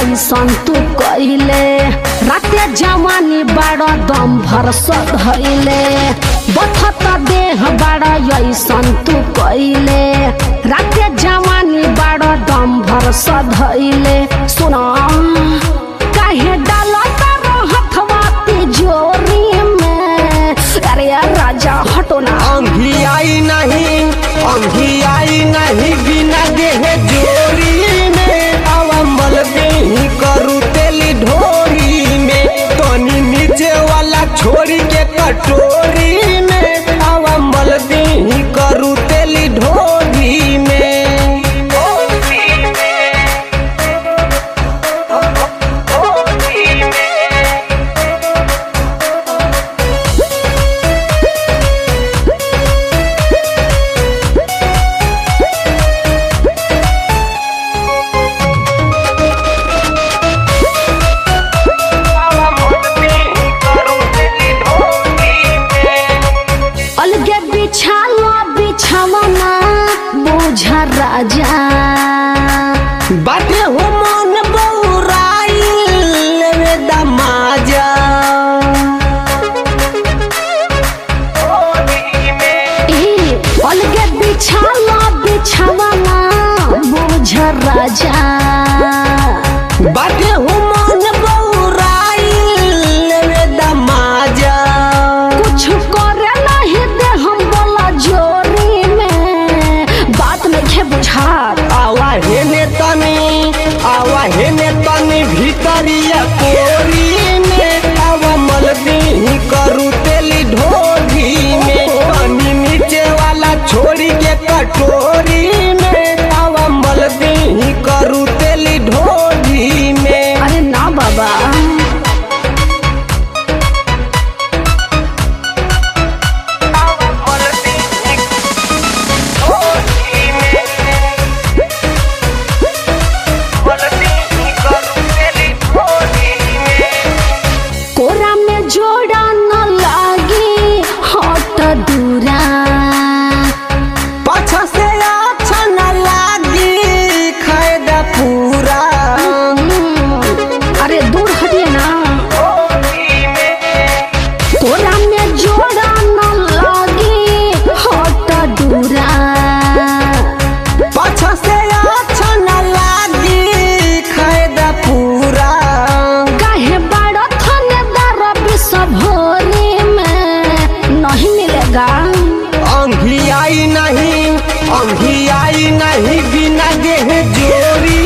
ऐसन तू कइले राते जवानी बड़ा दम भर सधइले बथत देह बड़ा ऐसन तू कइले राते जवानी बड़ा दम भर सधइले सुना काहे डालत रहथवा तिजोरी में अरे राजा हटो ना अंधी आई नहीं बिना देह जोरी में अवमल देही करू तेली ढोरी में तनी नीचे वाला छोरी के कटोरी में अवमल देही करू तेली ढोरी में राजा बाटे हो मन बौराइल लेवे दमाजा अलगे बिछावा बोझ राजा बाटे हो मन बौराइल लेवे दमाजा कुछ करे नहीं दे हम बोला जोरी में बात नहीं बुझात आवा हेने तनी भीतरिया कोरी में आवा मलदी करू तेली ढोरी में पानी नीचे वाला छोड़ी के कटोरी में आवा मलदी करू तेली ढोरी में अरे ना बाबा अंधी आई नहीं बिना देह जोरी